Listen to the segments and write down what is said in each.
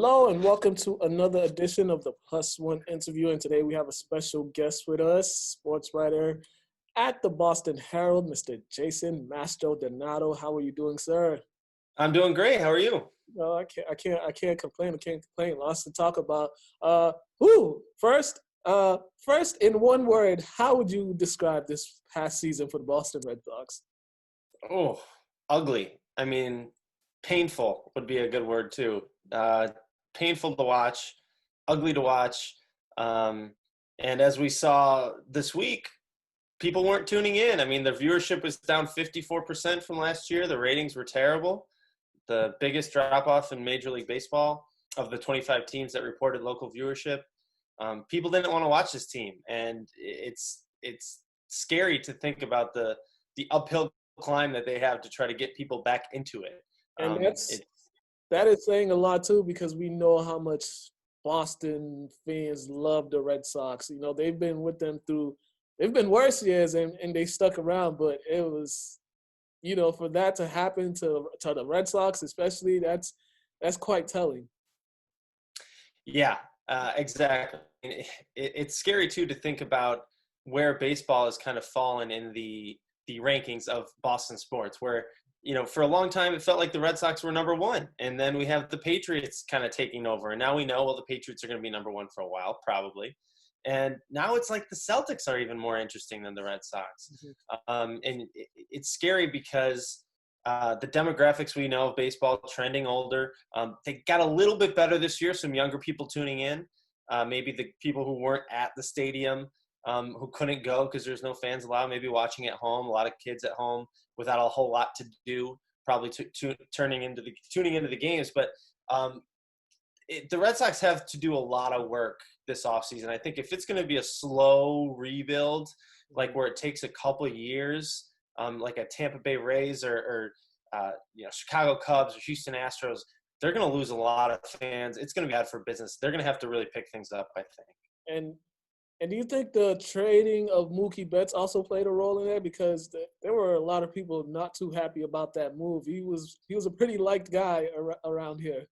Hello and welcome to another edition of the Plus One interview. And today we have a special guest with us, sports writer at the Boston Herald, Mr. Jason Mastro Donato. How are you doing, sir? I'm doing great. How are you? No, I can't complain. I can't complain. Lots to talk about. First, in one word, how would you describe this past season for the Boston Red Sox? Oh, ugly. I mean, painful would be a good word too. Painful to watch, ugly to watch. Um, and as we saw this week, people weren't tuning in. I mean, the viewership was down 54% from last year. The ratings were terrible. The biggest drop-off in Major League Baseball of the 25 teams that reported local viewership. People didn't want to watch this team, and it's scary to think about the uphill climb that they have to try to get people back into it. And Um, it that is saying a lot too, because we know how much Boston fans love the Red Sox. You know, they've been worse years and they stuck around, but it was, for that to happen to the Red Sox, especially, that's quite telling. Yeah, exactly. It's scary too to think about where baseball has kind of fallen in the rankings of Boston sports, where for a long time it felt like the Red Sox were number one, and then we have the Patriots kind of taking over, and now we know the Patriots are going to be number one for a while probably, and now it's like the Celtics are even more interesting than the Red Sox. And it's scary because the demographics we know of baseball trending older. They got a little bit better this year. Some younger people tuning in, maybe the people who weren't at the stadium, who couldn't go because there's no fans allowed, maybe watching at home. A lot of kids at home without a whole lot to do, probably tuning into the games. But the Red Sox have to do a lot of work this offseason. I think if it's going to be a slow rebuild, like where it takes a couple of years, like a Tampa Bay Rays or Chicago Cubs or Houston Astros, they're going to lose a lot of fans. It's going to be bad for business. They're going to have to really pick things up, I think. And do you think the trading of Mookie Betts also played a role in that? Because there were a lot of people not too happy about that move. He was a pretty liked guy around here.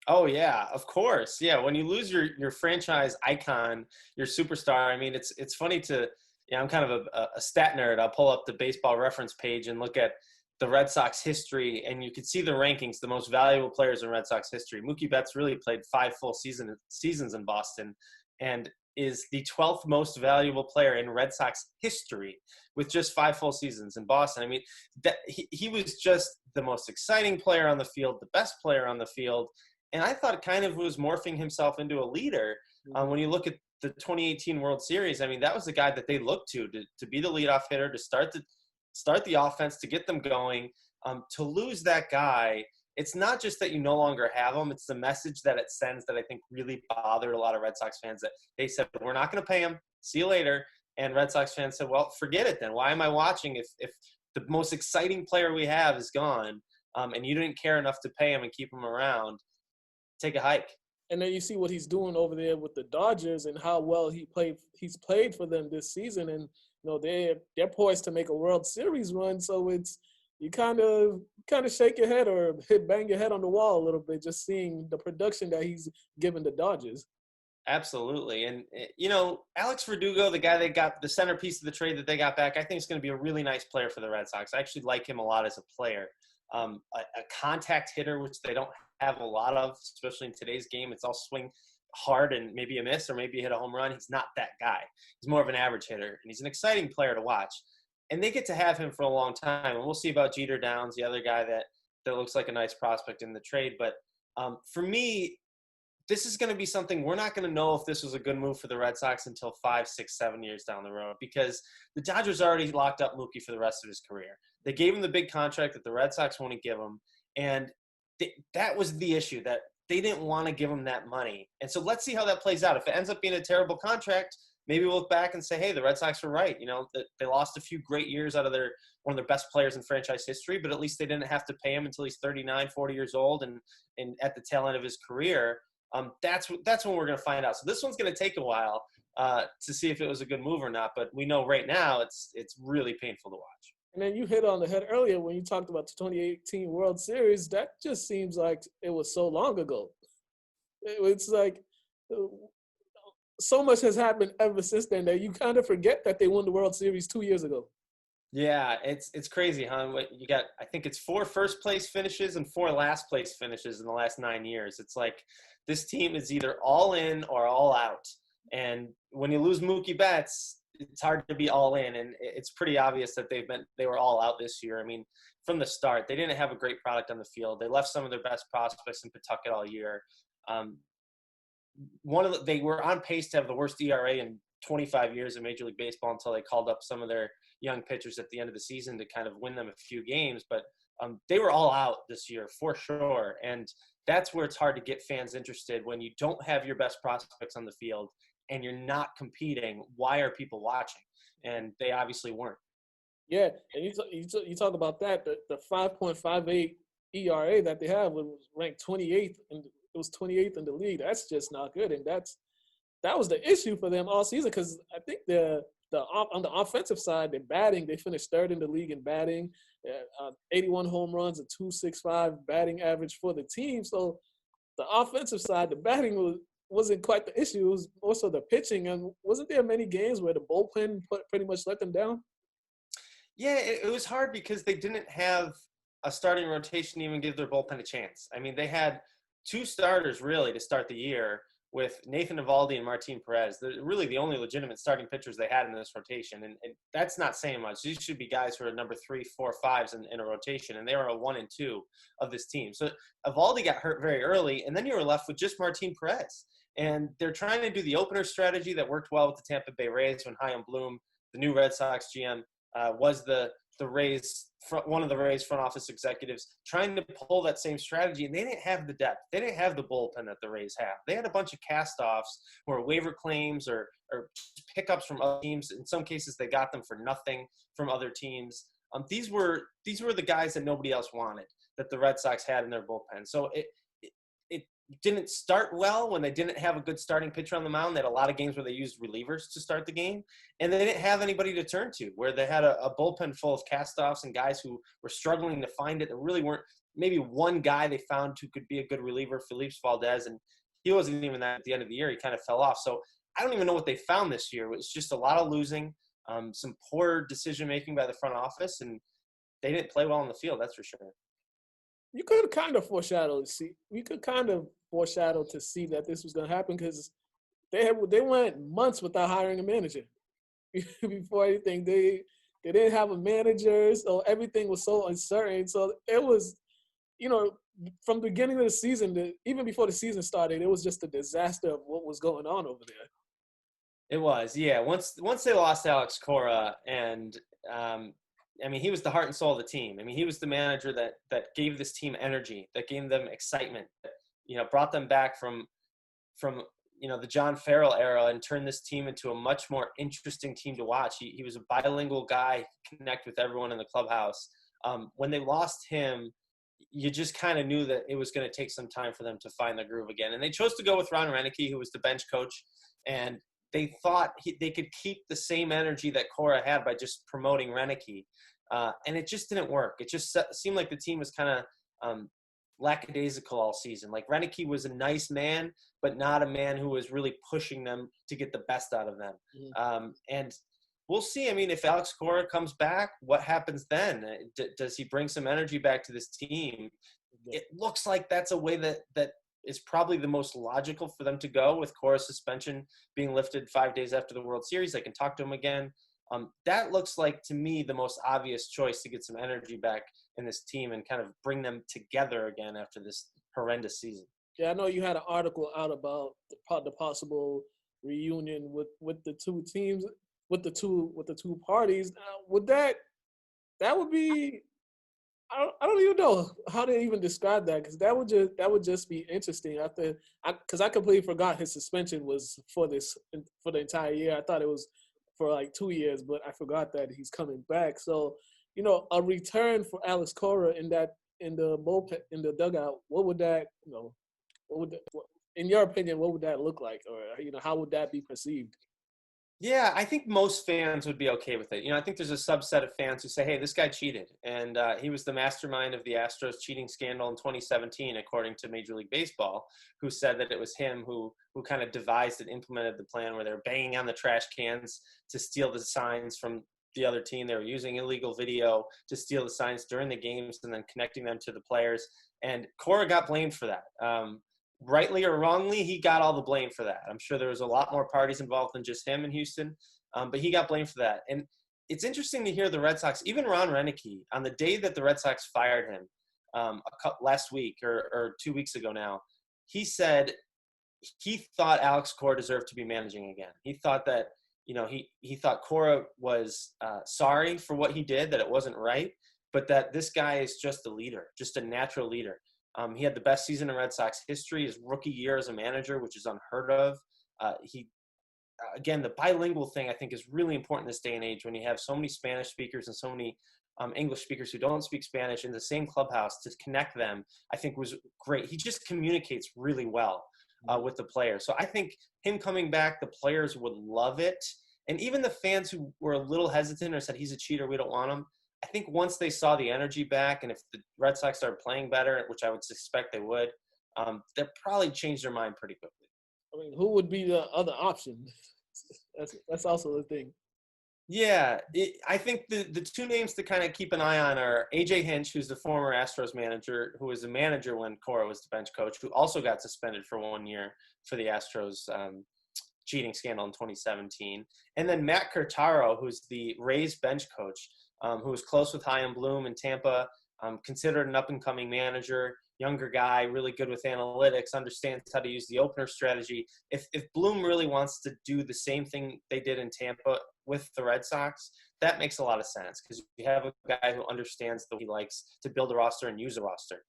Oh yeah, of course. Yeah, when you lose your franchise icon, your superstar. I mean, it's funny to. Yeah, I'm kind of a stat nerd. I'll pull up the Baseball Reference page and look at the Red Sox history, and you can see the rankings, the most valuable players in Red Sox history. Mookie Betts really played 5 full seasons in Boston, and is the 12th most valuable player in Red Sox history with just 5 full seasons in Boston. I mean, that he was just the most exciting player on the field, the best player on the field, and I thought kind of was morphing himself into a leader. When you look at the 2018 World Series, I mean, that was the guy that they looked to be the leadoff hitter, to start the offense, to get them going. To lose that guy, it's not just that you no longer have him, it's the message that it sends that I think really bothered a lot of Red Sox fans, that they said, we're not going to pay him, see you later. And Red Sox fans said, well, forget it then. Why am I watching if the most exciting player we have is gone, and you didn't care enough to pay him and keep him around? Take a hike. And then you see what he's doing over there with the Dodgers and how well he's played for them this season. And they're poised to make a World Series run. So it's, you kind of shake your head or bang your head on the wall a little bit, just seeing the production that he's given the Dodgers. Absolutely. And, Alex Verdugo, the guy they got, the centerpiece of the trade that they got back, I think is going to be a really nice player for the Red Sox. I actually like him a lot as a player. A contact hitter, which they don't have a lot of, especially in today's game. It's all swing hard and maybe a miss or maybe you hit a home run. He's not that guy. He's more of an average hitter, and he's an exciting player to watch. And they get to have him for a long time. And we'll see about Jeter Downs, the other guy that looks like a nice prospect in the trade. But for me, this is going to be something we're not going to know if this was a good move for the Red Sox until 5, 6, 7 years down the road, because the Dodgers already locked up Mookie for the rest of his career. They gave him the big contract that the Red Sox want to give him, and that was the issue, that they didn't want to give him that money. And so let's see how that plays out. If it ends up being a terrible contract, maybe we'll look back and say, hey, the Red Sox were right. They lost a few great years out of one of their best players in franchise history, but at least they didn't have to pay him until he's 39, 40 years old and at the tail end of his career. That's when we're going to find out. So this one's going to take a while to see if it was a good move or not. But we know right now it's really painful to watch. And then you hit on the head earlier when you talked about the 2018 World Series. That just seems like it was so long ago. It's like so much has happened ever since then that you kind of forget that they won the World Series 2 years ago. Yeah, it's crazy, huh? What you got? I think it's 4 first place finishes and 4 last place finishes in the last 9 years. It's like this team is either all in or all out. And when you lose Mookie Betts, it's hard to be all in. And it's pretty obvious that they were all out this year. I mean, from the start, they didn't have a great product on the field. They left some of their best prospects in Pawtucket all year. Um, they were on pace to have the worst ERA in 25 years of Major League Baseball until they called up some of their young pitchers at the end of the season to kind of win them a few games. But they were all out this year for sure. And that's where it's hard to get fans interested when you don't have your best prospects on the field and you're not competing. Why are people watching? And they obviously weren't. Yeah, and you talk about that the 5.58 ERA that they have was ranked 28th, and it was 28th in the league. That's just not good, and that was the issue for them all season because I think on the offensive side, they're batting. They finished third in the league in batting, 81 home runs, a 2.65 batting average for the team. So the offensive side, the batting wasn't quite the issue. It was also the pitching, and wasn't there many games where the bullpen pretty much let them down? Yeah, it was hard because they didn't have a starting rotation to even give their bullpen a chance. I mean, they had 2 starters really to start the year with Nathan Eovaldi and Martin Perez. They're really the only legitimate starting pitchers they had in this rotation. And that's not saying much. These should be guys who are number 3, 4, 5s in a rotation, and they were a 1 and 2 of this team. So Eovaldi got hurt very early, and then you were left with just Martin Perez. And they're trying to do the opener strategy that worked well with the Tampa Bay Rays when Chaim Bloom, the new Red Sox GM, was one of the Rays front office executives, trying to pull that same strategy, and they didn't have the depth. They didn't have the bullpen that the Rays have. They had a bunch of cast-offs or waiver claims or pickups from other teams. In some cases, they got them for nothing from other teams. These were the guys that nobody else wanted that the Red Sox had in their bullpen. So it didn't start well when they didn't have a good starting pitcher on the mound. They had a lot of games where they used relievers to start the game, and they didn't have anybody to turn to, where they had a bullpen full of cast-offs and guys who were struggling to find it. There really weren't maybe one guy they found who could be a good reliever, Felipe Valdez, and he wasn't even that at the end of the year. He kind of fell off. So I don't even know what they found this year. It was just a lot of losing, some poor decision-making by the front office, and they didn't play well on the field, that's for sure. You could kind of foreshadow. We could kind of foreshadow to see that this was going to happen because they went months without hiring a manager. Before anything, they didn't have a manager, so everything was so uncertain. So it was, from the beginning of the season, even before the season started, it was just a disaster of what was going on over there. It was, yeah. Once they lost Alex Cora, and I mean, he was the heart and soul of the team. I mean, he was the manager that gave this team energy, that gave them excitement, that, brought them back from the John Farrell era and turned this team into a much more interesting team to watch. He was a bilingual guy, connect with everyone in the clubhouse. When they lost him, you just kind of knew that it was going to take some time for them to find the groove again. And they chose to go with Ron Renicky, who was the bench coach, and they thought they could keep the same energy that Cora had by just promoting Renicky. And it just didn't work. It just seemed like the team was kind of lackadaisical all season. Like Renicky was a nice man, but not a man who was really pushing them to get the best out of them. Mm-hmm. And we'll see. I mean, if Alex Cora comes back, what happens then? Does he bring some energy back to this team? It looks like that's a way that is probably the most logical for them to go, with Cora's suspension being lifted 5 days after the World Series. They can talk to him again. That looks like, to me, the most obvious choice to get some energy back in this team and kind of bring them together again after this horrendous season. Yeah, I know you had an article out about the possible reunion with the two teams, with the two parties. Would that would be? I don't even know how to even describe that, because that would just be interesting. Because I completely forgot his suspension was for the entire year. I thought it was for like 2 years, but I forgot that he's coming back. So, a return for Alex Cora in the bullpen, in the dugout, what would that, in your opinion, what would that look like? Or, how would that be perceived? Yeah, I think most fans would be okay with it. I think there's a subset of fans who say, "Hey, this guy cheated, and he was the mastermind of the Astros cheating scandal in 2017," according to Major League Baseball, who said that it was him who kind of devised and implemented the plan where they're banging on the trash cans to steal the signs from the other team. They were using illegal video to steal the signs during the games and then connecting them to the players. And Cora got blamed for that. Rightly or wrongly, he got all the blame for that. I'm sure there was a lot more parties involved than just him in Houston, but he got blamed for that. And it's interesting to hear the Red Sox, even Ron Renicky, on the day that the Red Sox fired him last week or 2 weeks ago now, he said he thought Alex Cora deserved to be managing again. He thought that, he thought Cora was sorry for what he did, that it wasn't right, but that this guy is just a leader, just a natural leader. He had the best season in Red Sox history, his rookie year as a manager, which is unheard of. Again, the bilingual thing I think is really important this day and age when you have so many Spanish speakers and so many English speakers who don't speak Spanish in the same clubhouse. To connect them, I think was great. He just communicates really well with the players. So I think him coming back, the players would love it. And even the fans who were a little hesitant or said he's a cheater, we don't want him, I think once they saw the energy back, and if the Red Sox started playing better, which I would suspect they would, they'll probably change their mind pretty quickly. I mean, who would be the other option? That's also the thing. Yeah, I think the two names to kind of keep an eye on are A.J. Hinch, who's the former Astros manager, who was the manager when Cora was the bench coach, who also got suspended for 1 year for the Astros cheating scandal in 2017. And then Matt Curtaro, who's the Rays bench coach, who was close with Chaim Bloom in Tampa, considered an up-and-coming manager, younger guy, really good with analytics, understands how to use the opener strategy. If Bloom really wants to do the same thing they did in Tampa with the Red Sox, that makes a lot of sense because you have a guy who understands that he likes to build a roster and use a roster.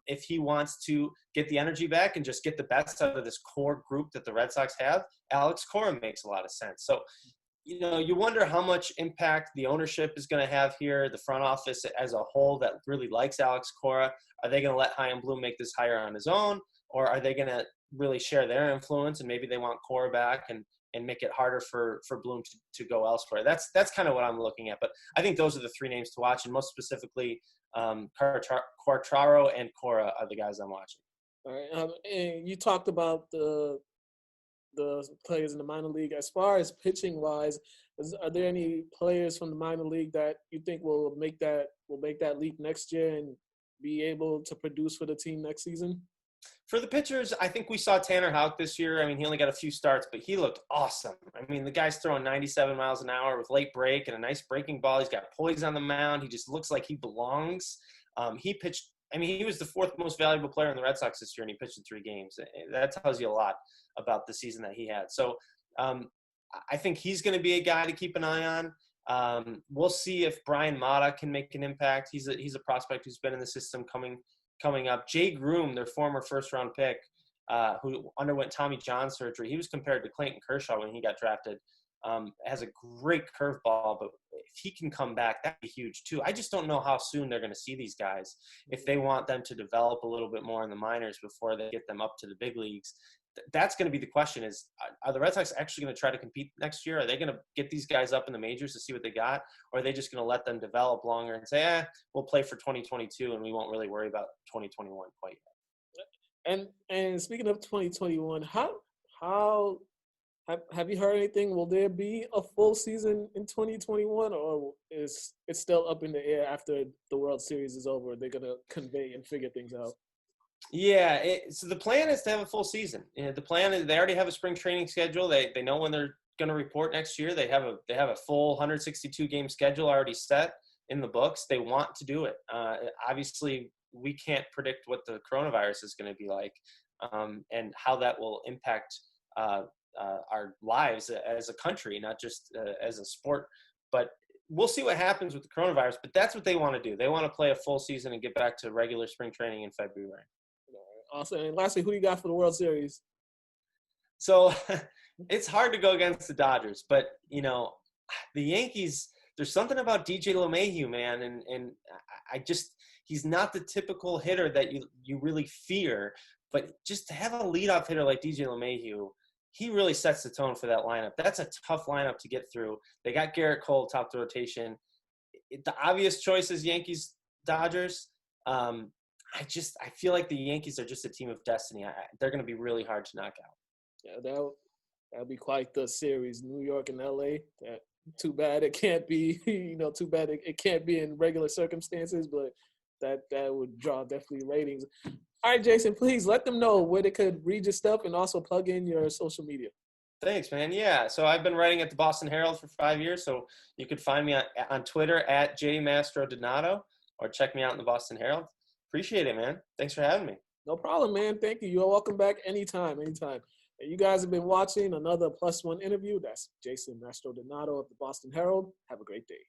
If he wants to get the energy back and just get the best out of this core group that the Red Sox have, Alex Cora makes a lot of sense. So, you wonder how much impact the ownership is going to have here, the front office as a whole that really likes Alex Cora. Are they going to let Chaim Bloom make this hire on his own, or are they going to really share their influence and maybe they want Cora back and make it harder for Bloom to go elsewhere? That's kind of what I'm looking at. But I think those are the three names to watch, and most specifically, Quartraro and Cora are the guys I'm watching. All right. And you talked about the players in the minor league. As far as pitching wise, are there any players from the minor league that you think will make that leap next year and be able to produce for the team next season? For the pitchers, I think we saw Tanner Houck this year. I mean, he only got a few starts, but he looked awesome. I mean, the guy's throwing 97 miles an hour with late break and a nice breaking ball. He's got poise on the mound. He just looks like he belongs. He pitched. I mean, he was the fourth most valuable player in the Red Sox this year, and he pitched in 3 games. That tells you a lot about the season that he had. So I think he's going to be a guy to keep an eye on. We'll see if Brian Mata can make an impact. He's a prospect who's been in the system coming up. Jay Groom, their former first-round pick, who underwent Tommy John surgery, he was compared to Clayton Kershaw when he got drafted. Has a great curveball, but if he can come back, that'd be huge too. I just don't know how soon they're going to see these guys. If they want them to develop a little bit more in the minors before they get them up to the big leagues, that's going to be the question: is are the Red Sox actually going to try to compete next year? Are they going to get these guys up in the majors to see what they got, or are they just going to let them develop longer and say, we'll play for 2022 and we won't really worry about 2021 quite yet? And speaking of 2021, how have you heard anything? Will there be a full season in 2021, or is it still up in the air after the World Series is over? They're gonna convey and figure things out. Yeah, so the plan is to have a full season. The plan is they already have a spring training schedule. They know when they're going to report next year. They have a full 162 game schedule already set in the books. They want to do it. Obviously, we can't predict what the coronavirus is going to be like and how that will impact our lives as a country, not just as a sport. But we'll see what happens with the coronavirus. But that's what they want to do. They want to play a full season and get back to regular spring training in February. Awesome. And lastly, who do you got for the World Series? So it's hard to go against the Dodgers, but the Yankees, there's something about DJ LeMahieu, man, and he's not the typical hitter that you really fear, but just to have a leadoff hitter like DJ LeMahieu, he really sets the tone for that lineup. That's a tough lineup to get through. They got Garrett Cole top the rotation. The obvious choice is Yankees, Dodgers. I feel like the Yankees are just a team of destiny. They're going to be really hard to knock out. Yeah, that'll be quite the series. New York and LA. Too bad it can't be. Too bad it can't be in regular circumstances. But that would draw definitely ratings. All right, Jason, please let them know where they could read your stuff and also plug in your social media. Thanks, man. Yeah, so I've been writing at the Boston Herald for 5 years, so you could find me on Twitter at jmastrodonato or check me out in the Boston Herald. Appreciate it, man. Thanks for having me. No problem, man. Thank you. You're welcome back anytime. And you guys have been watching another Plus One interview. That's Jason Mastrodonato of the Boston Herald. Have a great day.